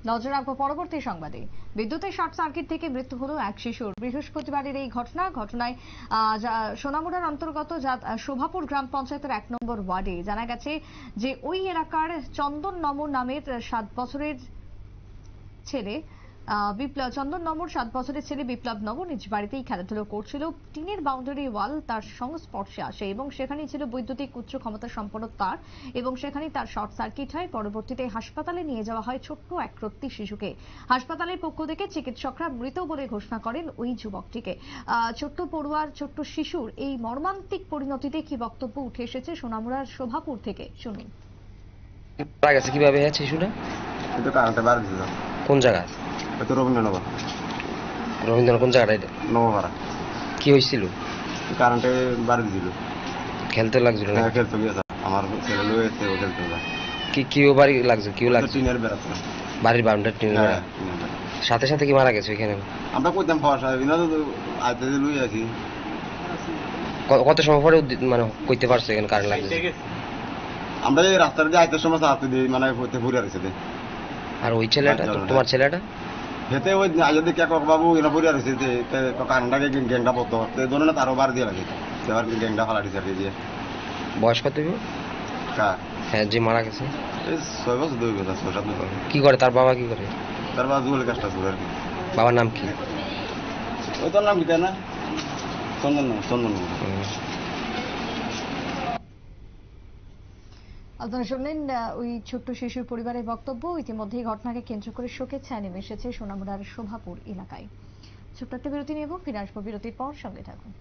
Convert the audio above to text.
নজর রাখবো পরবর্তী সংবাদে। বিদ্যুতের শর্ট সার্কিট থেকে মৃত্যু হলো এক শিশুর। বৃহস্পতিবারের এই ঘটনায় সোনামুড়ার অন্তর্গত শোভাপুর গ্রাম পঞ্চায়েতের 1 নম্বর ওয়ার্ডে জানা গেছে যে ওই এলাকার চন্দন নমর নামের 7 বছরের ছেলে বিপ্লব নমর নিজ বাড়িতেই খেলাধুলো করছিল। টিনের বাউন্ডারি ওয়াল তার সংস্পর্শে আসে এবং সেখানেই ছিল বৈদ্যুতিক উচ্চ ক্ষমতা সম্পন্ন তার, এবং সেখানেই তার শর্ট সার্কিট হয়। পরবর্তীতে হাসপাতালে নিয়ে যাওয়া হয় ছোট্ট এক রত্তি শিশুকে। হাসপাতালের পক্ষ থেকে চিকিৎসকরা মৃত বলে ঘোষণা করেন ওই যুবকটিকে। ছোট্ট পড়ুয়ার, ছোট্ট শিশুর এই মর্মান্তিক পরিণতিতে কি বক্তব্য উঠে এসেছে সোনামুড়ার শোভাপুর থেকে, শুনুন। কিভাবে শিশুটা কোন জায়গা? রবীন্দ্রনাথ কোন জায়গাটা? এটা নবপাড়া। কি হয়েছিল? কারেন্টে বাড়ি দিল, খেলতে লাগছিল না? খেলতে গিয়েছে আমার ছেলে লয়েছে, ও খেলতে যায়। কি বাড়ি লাগছে? কি লাগছে? টিনের বেড়া, বাড়ির বাউন্ডারি টিনের বেড়া। সাথে সাথে কি মারা গেছে ওইখানে? আমরা কইতাম ফসা বিনা তো আইতে লই আছি। কত সময় পরে মানে কইতে পারছো এখানে কারেন্ট লাগছে? আমরা এই রাস্তার দিয়ে আইতে সময় হাতে দিই, মানে হইতে পুরে আছে। আর ওই ছেলেটা, তোমার ছেলেটা হেতে ওই আজ দেখি এক বাবু এরা পুরে আছে, কারেন্টটাকে গ্যাংটা পড়তো ধরে না, তারও বার দিয়ে লাগে, এবার গ্যাংটা ফালাটি চাপে দিয়ে। বয়স কত? হ্যাঁ, যে মারা গেছে 6 বছর, 2 বছর, 6-7 বছর। কি করে তার বাবা? কি করে তার বাবা? জুয়েল কাজটা করে আর কি। বাবার নাম কি? ওই তোর নাম কি না? চন্দন। আপনারা শুনলেন ওই ছোট্ট শিশুর পরিবারের বক্তব্য। ইতিমধ্যে ঘটনাকে কেন্দ্র করে শোকের ছায়া নেমে এসেছে সোনামুড়ার শোভাপুর এলাকায়। ছোট্ট একটা বিরতি নেব, ফিরে আসবো বিরতির পর, সঙ্গে থাকুন।